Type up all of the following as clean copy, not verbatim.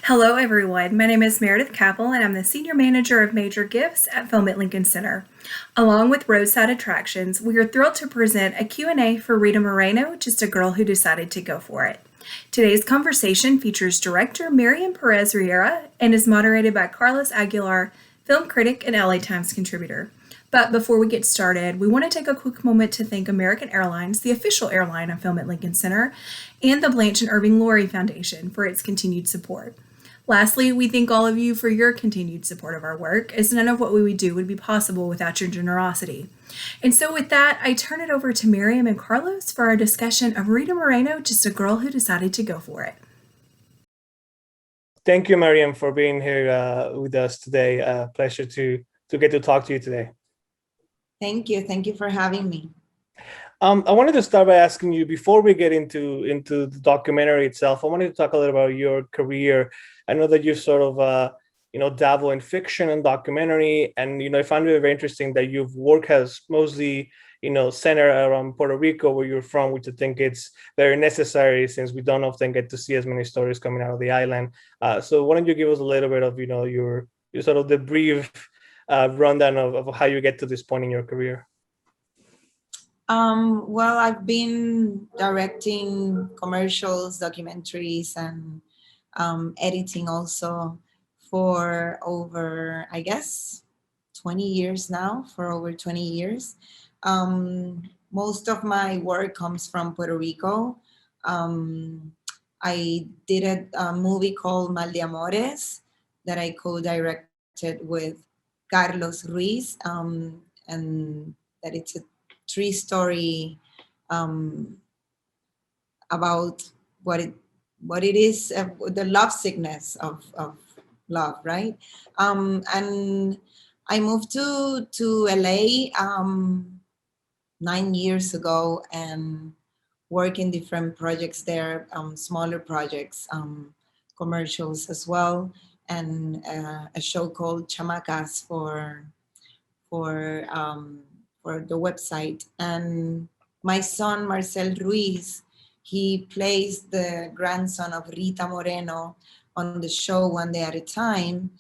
Hello, everyone. My name is Meredith Capel, and I'm the Senior Manager of Major Gifts at Film at Lincoln Center. Along with Roadside Attractions, we are thrilled to present a Q&A for Rita Moreno, just a girl who decided to go for it. Today's conversation features director Mariem Pérez Riera and is moderated by Carlos Aguilar, film critic and LA Times contributor. But before we get started, we want to take a quick moment to thank American Airlines, the official airline of Film at Lincoln Center, and the Blanche and Irving Laurie Foundation for its continued support. Lastly, we thank all of you for your continued support of our work, as none of what we would do would be possible without your generosity. And so, with that, I turn it over to Mariem and Carlos for our discussion of Rita Moreno, just a girl who decided to go for it. Thank you, Mariem, for being here with us today. Pleasure to get to talk to you today. Thank you. Thank you for having me. I wanted to start by asking you, before we get into the documentary itself, I wanted to talk a little about your career. I know that you sort of dabble in fiction and documentary, and I found it very interesting that you've worked as mostly centered around Puerto Rico, where you're from, which I think it's very necessary since we don't often get to see as many stories coming out of the island. So why don't you give us a little bit of your sort of the brief rundown of how you get to this point in your career? Well, I've been directing commercials, documentaries, and editing also for over, I guess, 20 years now, for over 20 years. Most of my work comes from Puerto Rico. I did a movie called Mal de Amores that I co-directed with Carlos Ruiz, and that it's a three-story about what it is, the love sickness of love, right? And I moved to LA 9 years ago and work in different projects there, smaller projects, commercials as well, and a show called Chamacas for the website. And my son, Marcel Ruiz, he plays the grandson of Rita Moreno on the show One Day at a Time.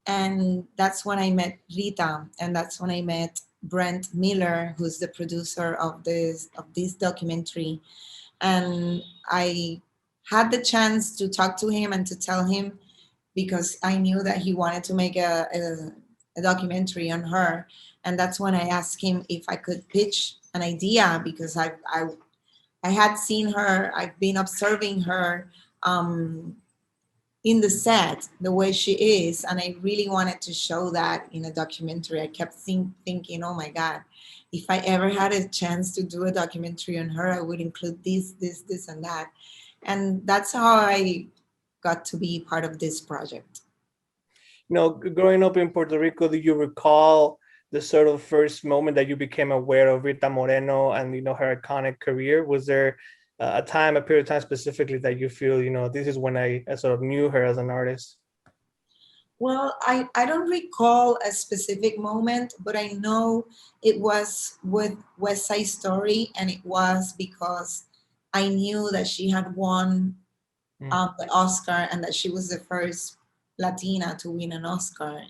And that's when I met Rita, and that's when I met Brent Miller, who's the producer of this documentary. And I had the chance to talk to him and to tell him, because I knew that he wanted to make a documentary on her. And that's when I asked him if I could pitch an idea, because I had seen her, I've been observing her in the set, the way she is, and I really wanted to show that in a documentary. I kept thinking, oh my God, if I ever had a chance to do a documentary on her, I would include this, and that. And that's how I got to be part of this project. Growing up in Puerto Rico, do you recall the sort of first moment that you became aware of Rita Moreno and her iconic career? Was there a period of time specifically that you feel this is when I sort of knew her as an artist? Well, I don't recall a specific moment, but I know it was with West Side Story, and it was because I knew that she had won the Oscar, and that she was the first Latina to win an Oscar.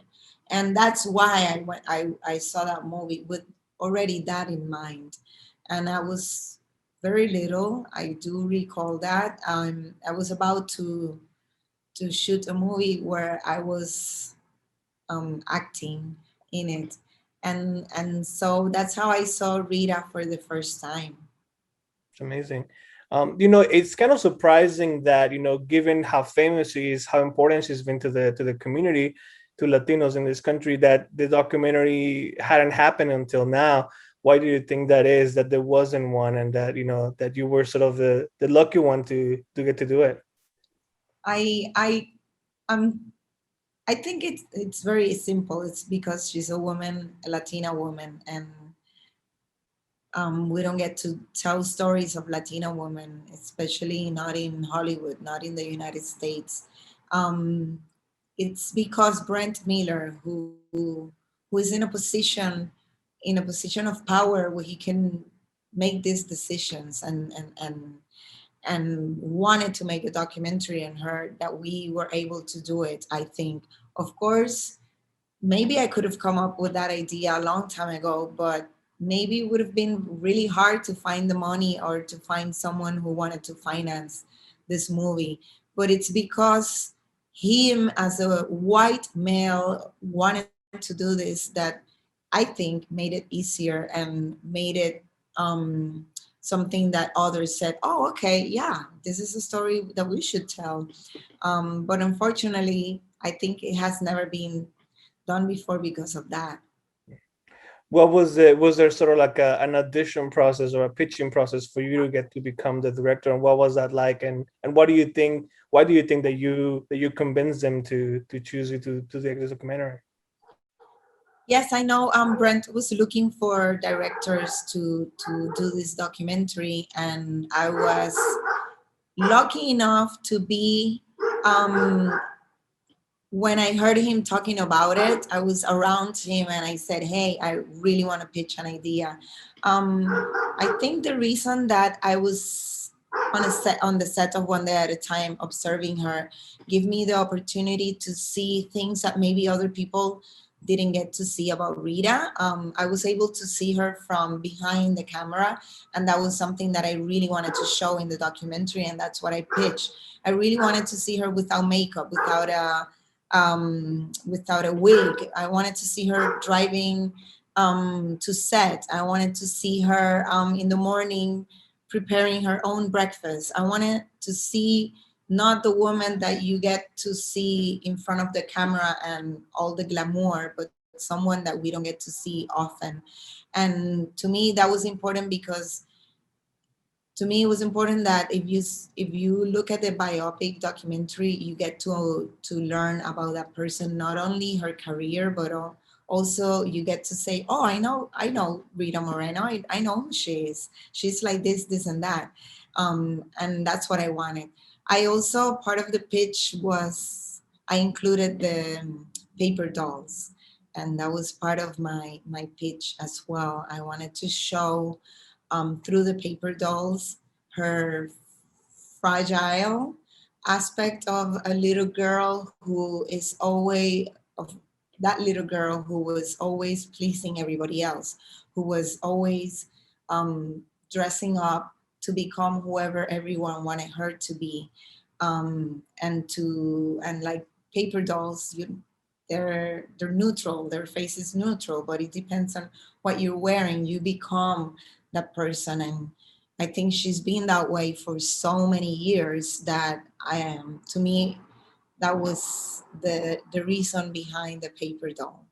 And that's why I saw that movie with already that in mind. And I was very little. I do recall that. I was about to shoot a movie where I was acting in it. And so that's how I saw Rita for the first time. It's amazing. It's kind of surprising that, given how famous she is, how important she's been to the community, to Latinos in this country, that the documentary hadn't happened until now. Why do you think that is, that there wasn't one, and that, that you were sort of the lucky one to get to do it? I think it's very simple. It's because she's a woman, a Latina woman, and we don't get to tell stories of Latina women, especially not in Hollywood, not in the United States. It's because Brent Miller, who is in a position of power where he can make these decisions, and wanted to make a documentary on her, that we were able to do it, I think. Of course, maybe I could have come up with that idea a long time ago, but maybe it would have been really hard to find the money or to find someone who wanted to finance this movie. But it's because him as a white male wanted to do this that I think made it easier and made it something that others said, oh, okay, yeah, this is a story that we should tell. But unfortunately, I think it has never been done before because of that. What was it? Was there sort of like an audition process or a pitching process for you to get to become the director? And what was that like? And what do you think? Why do you think that you convinced them to choose you to make this documentary? Yes, I know. Brent was looking for directors to do this documentary, and I was lucky enough to be. When I heard him talking about it, I was around him and I said, "Hey, I really want to pitch an idea." Um, I think the reason that I was on the set of One Day at a Time, observing her, give me the opportunity to see things that maybe other people didn't get to see about Rita. I was able to see her from behind the camera, and that was something that I really wanted to show in the documentary, and that's what I pitched. I really wanted to see her without makeup, without a wig. I wanted to see her driving to set. I wanted to see her in the morning preparing her own breakfast. I wanted to see not the woman that you get to see in front of the camera and all the glamour, but someone that we don't get to see often. And to me, that was important because to me it was important that if you look at the biopic documentary, you get to learn about that person, not only her career, but also you get to say, oh, I know Rita Moreno. I know who she is. She's like this and that. And that's what I wanted. I also, part of the pitch was I included the paper dolls, and that was part of my pitch as well. I wanted to show through the paper dolls her fragile aspect of a little girl who is always of that little girl who was always pleasing everybody else, who was always dressing up to become whoever everyone wanted her to be. And like paper dolls, they're neutral, their face is neutral, but it depends on what you're wearing, you become that person. And I think she's been that way for so many years that I am, to me, that was the reason behind the paper doll.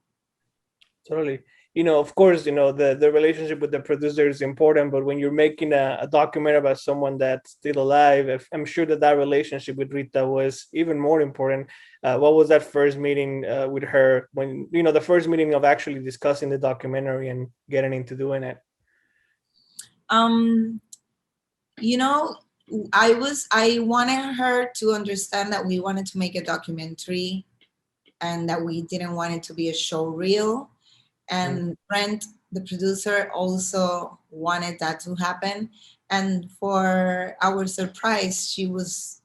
Totally. Of course, the relationship with the producer is important, but when you're making a documentary about someone that's still alive, I'm sure that relationship with Rita was even more important. What was that first meeting with her, when, the first meeting of actually discussing the documentary and getting into doing it? Um, you know, I wanted her to understand that we wanted to make a documentary and that we didn't want it to be a show reel. And Brent, the producer, also wanted that to happen. And for our surprise, she was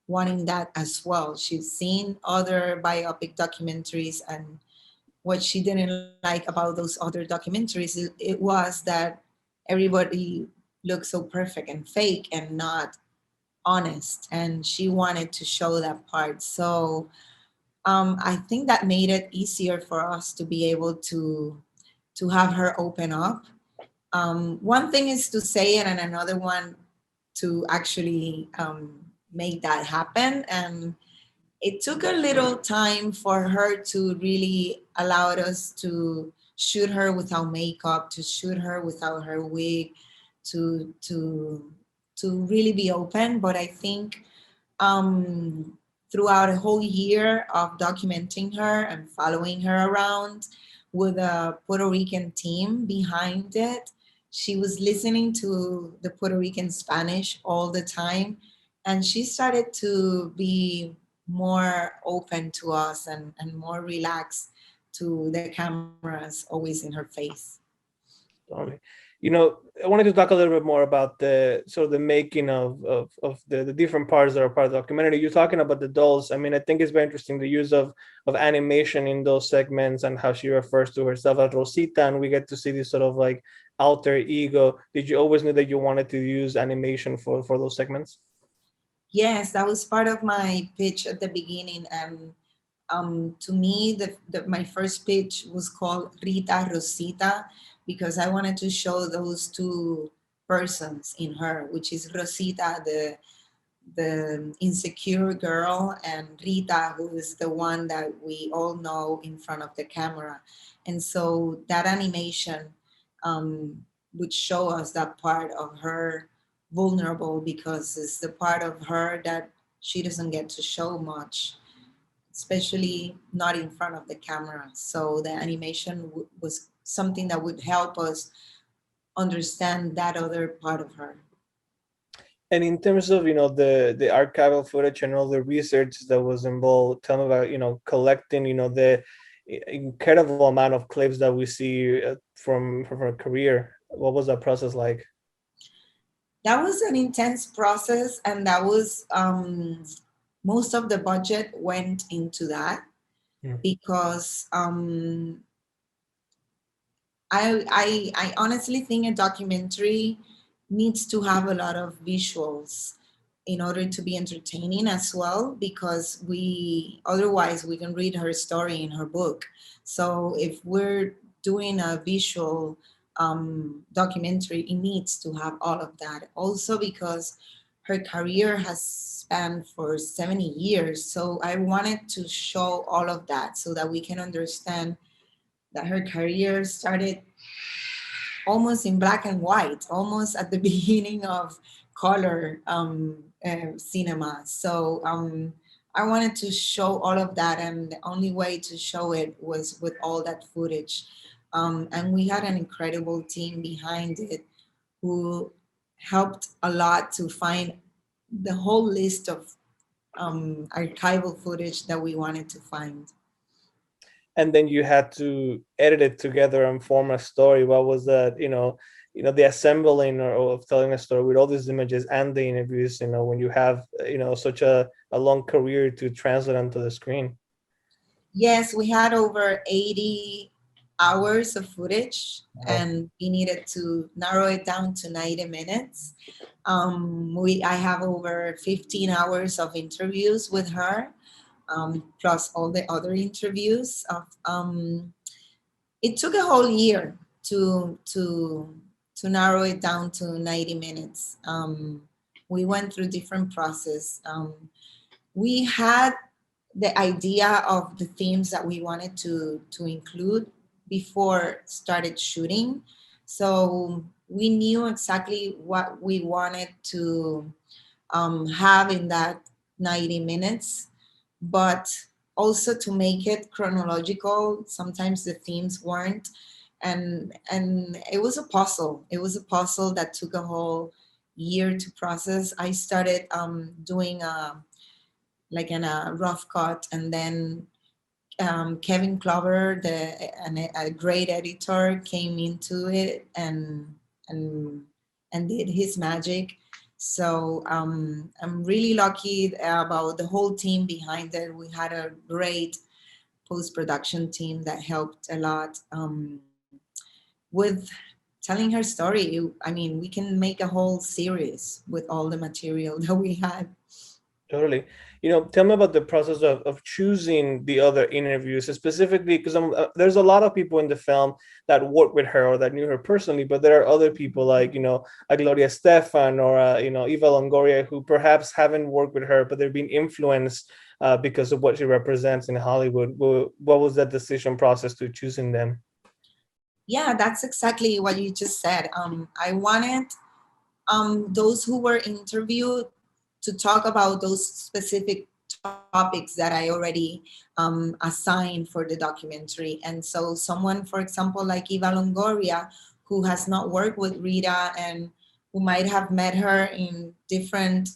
wanting that as well. She's seen other biopic documentaries, and what she didn't like about those other documentaries, it was that everybody looked so perfect and fake and not honest. And she wanted to show that part. So I think that made it easier for us to be able to have her open up. One thing is to say it, and another one to actually make that happen. And it took a little time for her to really allow us to shoot her without makeup, to shoot her without her wig, to really be open. But I think um, throughout a whole year of documenting her and following her around with a Puerto Rican team behind it, she was listening to the Puerto Rican Spanish all the time. And she started to be more open to us and more relaxed to the cameras always in her face. Totally. I wanted to talk a little bit more about the sort of the making of the different parts that are part of the documentary. You're talking about the dolls. I mean, I think it's very interesting the use of animation in those segments and how she refers to herself as Rosita, and we get to see this sort of like alter ego. Did you always know that you wanted to use animation for those segments? Yes, that was part of my pitch at the beginning. And to me, my first pitch was called Rita Rosita because I wanted to show those two persons in her, which is Rosita, the insecure girl, and Rita, who is the one that we all know in front of the camera. And so that animation would show us that part of her vulnerable because it's the part of her that she doesn't get to show much, especially not in front of the camera. So the animation was something that would help us understand that other part of her. And in terms of the archival footage and all the research that was involved, tell me about collecting the incredible amount of clips that we see from her career. What was that process like? That was an intense process, and that was most of the budget went into that Mm. because I honestly think a documentary needs to have a lot of visuals in order to be entertaining as well, because we otherwise we can read her story in her book. So if we're doing a visual documentary, it needs to have all of that. Also because her career has spanned for 70 years, so I wanted to show all of that so that we can understand that her career started almost in black and white, almost at the beginning of color cinema. So I wanted to show all of that, and the only way to show it was with all that footage. And we had an incredible team behind it who helped a lot to find the whole list of archival footage that we wanted to find. And then you had to edit it together and form a story. What was that? The assembling or of telling a story with all these images and the interviews. When you have such a long career to translate onto the screen. Yes, we had over 80 hours of footage, Wow. and we needed to narrow it down to 90 minutes. I have over 15 hours of interviews with her, plus all the other interviews. It took a whole year to narrow it down to 90 minutes. We went through different process. We had the idea of the themes that we wanted to include before started shooting, so we knew exactly what we wanted to have in that 90 minutes, but also to make it chronological. Sometimes the themes weren't, and it was a puzzle. It was a puzzle that took a whole year to process. I started doing like in a rough cut, and then Kevin Clover, a great editor, came into it and and did his magic. So I'm really lucky about the whole team behind it. We had a great post production team that helped a lot with telling her story. I mean, we can make a whole series with all the material that we had. Totally. Tell me about the process of choosing the other interviews, specifically because there's a lot of people in the film that worked with her or that knew her personally, but there are other people like, a Gloria Stefan or, Eva Longoria, who perhaps haven't worked with her, but they're being influenced because of what she represents in Hollywood. What was that decision process to choosing them? Yeah, that's exactly what you just said. I wanted those who were interviewed to talk about those specific topics that I already assigned for the documentary. And so someone, for example, like Eva Longoria, who has not worked with Rita and who might have met her in different,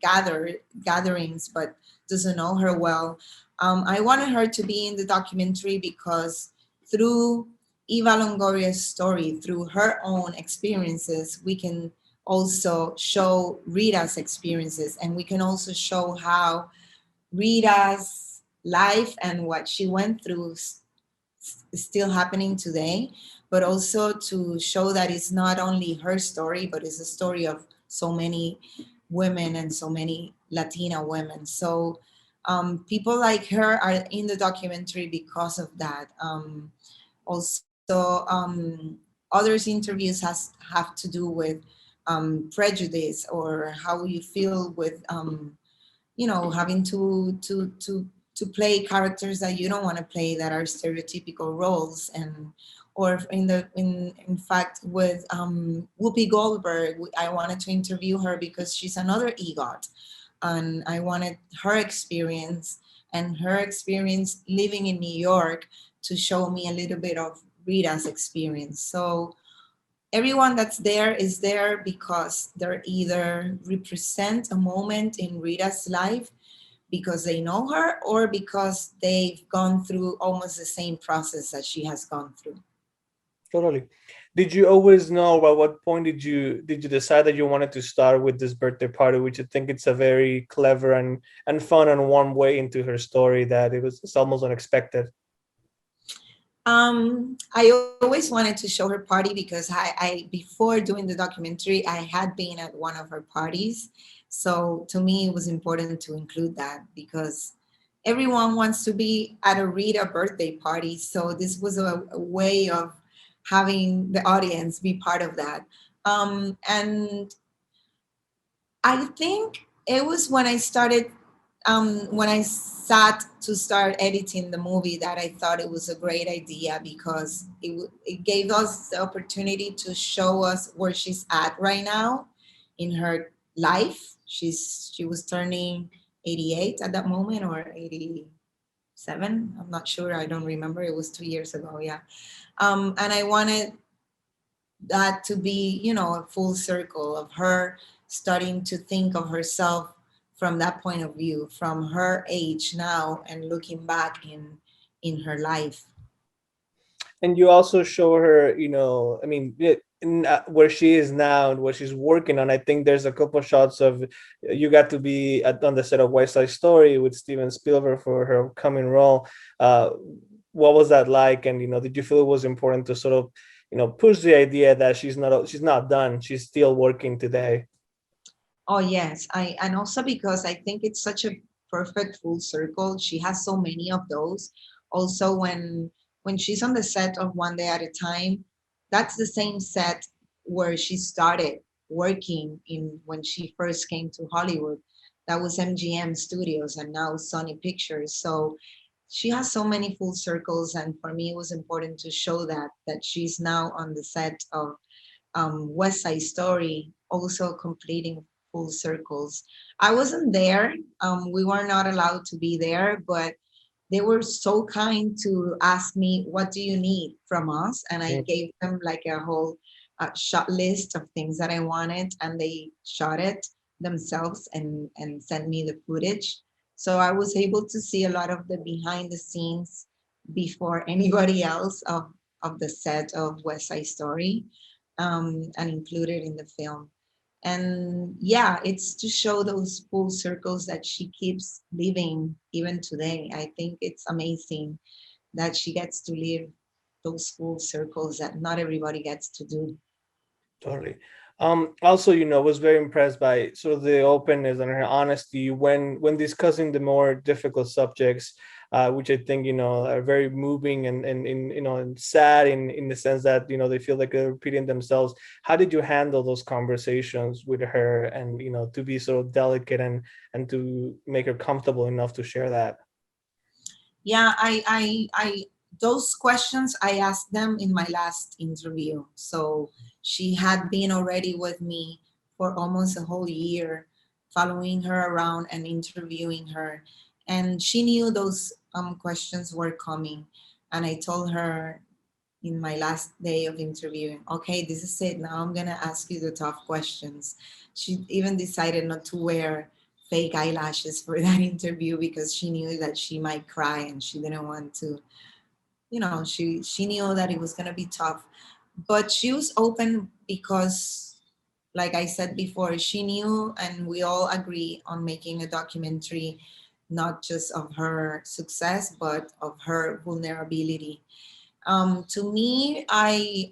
gatherings, but doesn't know her well. I wanted her to be in the documentary because through Eva Longoria's story through her own experiences, we can also show Rita's experiences, and we can also show how Rita's life and what she went through is still happening today, but also to show that it's not only her story, but it's a story of so many women and so many Latina women. So people like her are in the documentary because of that. Also, others interviews have to do with prejudice or how you feel with having to play characters that you don't want to play that are stereotypical roles. And or in fact with Whoopi Goldberg, I wanted to interview her because she's another EGOT, and I wanted her experience and her experience living in New York to show me a little bit of Rita's experience. So everyone that's there is there because they're either represent a moment in Rita's life because they know her or because they've gone through almost the same process that she has gone through. Totally. Did you always know, or at what point did you decide that you wanted to start with this birthday party, which I think it's a very clever and fun and warm way into her story that it's almost unexpected. I always wanted to show her party because I before doing the documentary, I had been at one of her parties. So to me, it was important to include that because everyone wants to be at a Rita birthday party. So this was a way of having the audience be part of that. And I think it was when I sat to start editing the movie that I thought it was a great idea because it gave us the opportunity to show us where she's at right now in her life. She was turning 88 at that moment or 87. I'm not sure. I don't remember. It was 2 years ago. Yeah. And I wanted that to be, a full circle of her starting to think of herself from that point of view, from her age now and looking back in her life. And you also show her, I mean, where she is now and what she's working on. I think there's a couple shots of you got to be on the set of West Side Story with Steven Spielberg for her upcoming role. uh, what was that like? And did you feel it was important to sort of push the idea that she's not done, she's still working today? Oh yes, I and also because I think it's such a perfect full circle. She has so many of those. Also, when she's on the set of One Day at a Time, that's the same set where she started working in when she first came to Hollywood. That was MGM Studios and now Sony Pictures. So she has so many full circles, and for me, it was important to show that she's now on the set of West Side Story, also completing full circles. I wasn't there. We were not allowed to be there, but they were so kind to ask me, "What do you need from us?" And I Mm. gave them like a whole shot list of things that I wanted, and they shot it themselves and sent me the footage. So I was able to see a lot of the behind the scenes before anybody else of the set of West Side Story, and included in the film. And yeah, it's to show those full circles that she keeps living even today. I think it's amazing that she gets to live those full circles that not everybody gets to do. Totally. Also, was very impressed by sort of the openness and her honesty when discussing the more difficult subjects, which I think are very moving and sad in the sense that they feel like they're repeating themselves. How did you handle those conversations with her, and to be sort of delicate and to make her comfortable enough to share that? Yeah, those questions I asked them in my last interview. So she had been already with me for almost a whole year, following her around and interviewing her, and she knew those questions were coming. And I told her in my last day of interviewing, okay, this is it. Now I'm gonna ask you the tough questions. She even decided not to wear fake eyelashes for that interview because she knew that she might cry and she didn't want she knew that it was going to be tough, but she was open because, like I said before, she knew, and we all agree on making a documentary, not just of her success, but of her vulnerability. To me, I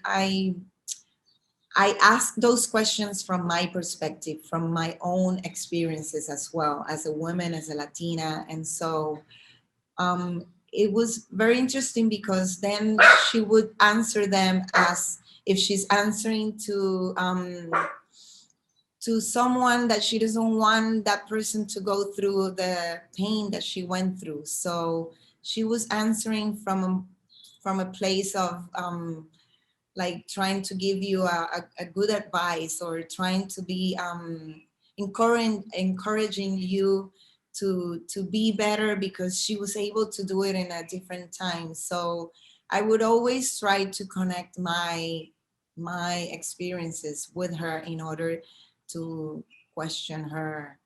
ask those questions from my perspective, from my own experiences as well, as a woman, as a Latina. And so it was very interesting because then she would answer them as if she's answering to someone that she doesn't want that person to go through the pain that she went through. So she was answering from a place of like trying to give you a good advice, or trying to be encouraging you to be better, because she was able to do it in a different time. So I would always try to connect my experiences with her in order to question her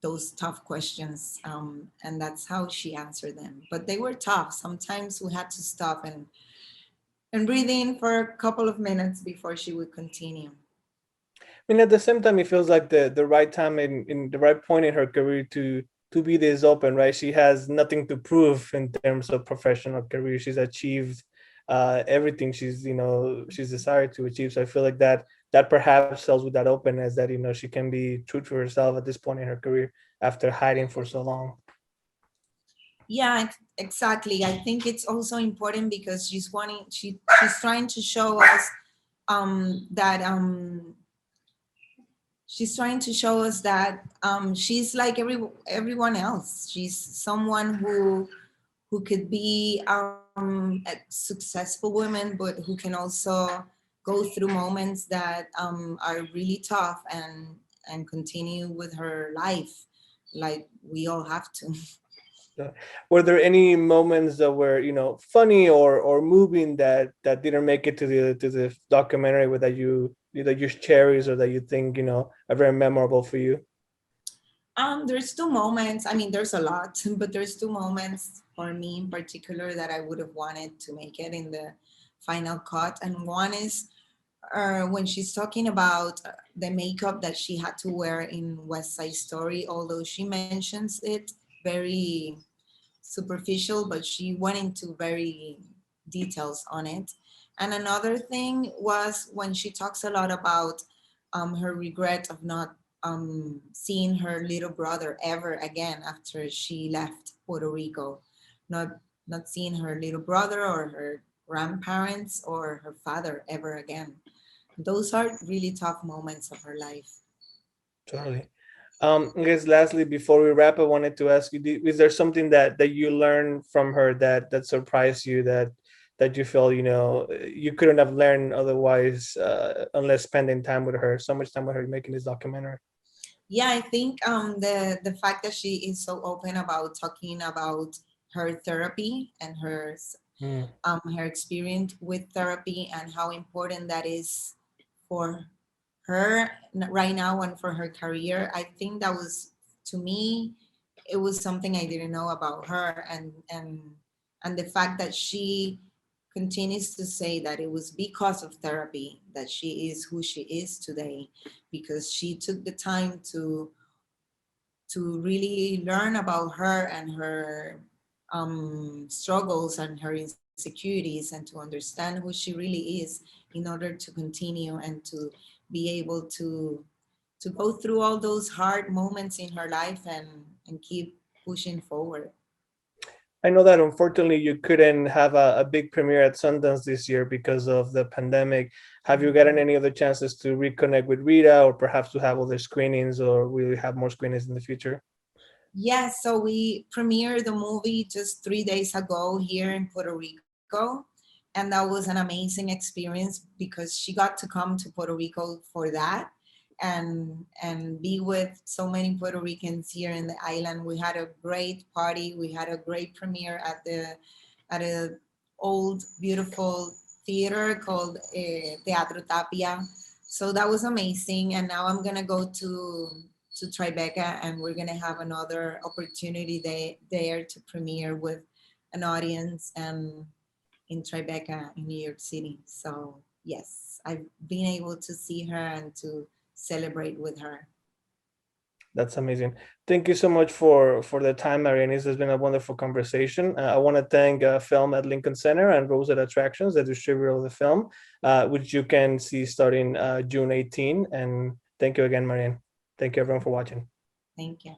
those tough questions, and that's how she answered them. But they were tough. Sometimes we had to stop and breathe in for a couple of minutes before she would continue. I mean, at the same time, it feels like the right time in the right point in her career to be this open, right? She has nothing to prove in terms of professional career. She's achieved everything she's desired to achieve. So I feel like that perhaps helps with that openness, that she can be true to herself at this point in her career after hiding for so long. Yeah, exactly. I think it's also important because she's trying to show us that she's trying to show us that she's like everyone else. She's someone who could be a successful woman, but who can also go through moments that are really tough, and continue with her life like we all have to. Were there any moments that were funny or moving that didn't make it to the documentary, with that you cherish, or that you think are very memorable for you? There's two moments. I mean, there's a lot, but there's two moments for me in particular that I would have wanted to make it in the final cut. And one is when she's talking about the makeup that she had to wear in West Side Story, although she mentions it very superficial, but she went into very details on it. And another thing was when she talks a lot about her regret of not seeing her little brother ever again after she left Puerto Rico, not not seeing her little brother or her grandparents or her father ever again. Those are really tough moments of her life. Totally. I guess lastly, before we wrap, I wanted to ask you: is there something that you learned from her that surprised you, that you feel you couldn't have learned otherwise, unless spending time with her, so much time with her, making this documentary? Yeah, I think the fact that she is so open about talking about her therapy and Mm. her experience with therapy, and how important that is for her right now and for her career. I think that was, to me, it was something I didn't know about her, and the fact that she continues to say that it was because of therapy that she is who she is today, because she took the time to really learn about her and her struggles and her insecurities, and to understand who she really is in order to continue and to be able to go through all those hard moments in her life, and keep pushing forward. I know that unfortunately you couldn't have a big premiere at Sundance this year because of the pandemic. Have you gotten any other chances to reconnect with Rita, or perhaps to have other screenings, or will we have more screenings in the future? Yes, so we premiered the movie just 3 days ago here in Puerto Rico. And that was an amazing experience because she got to come to Puerto Rico for that, and be with so many Puerto Ricans here in the island. We had a great party. We had a great premiere at a old beautiful theater called Teatro Tapia. So that was amazing. And now I'm gonna go to Tribeca, and we're gonna have another opportunity there to premiere with an audience, in Tribeca in New York City. So yes, I've been able to see her and to celebrate with her. That's amazing. Thank you so much for the time, Mariem. This has been a wonderful conversation. I want to thank Film at Lincoln Center and Rose at Attractions, the distributor of the film, which you can see starting June 18. And thank you again, Mariem. Thank you, everyone, for watching. Thank you.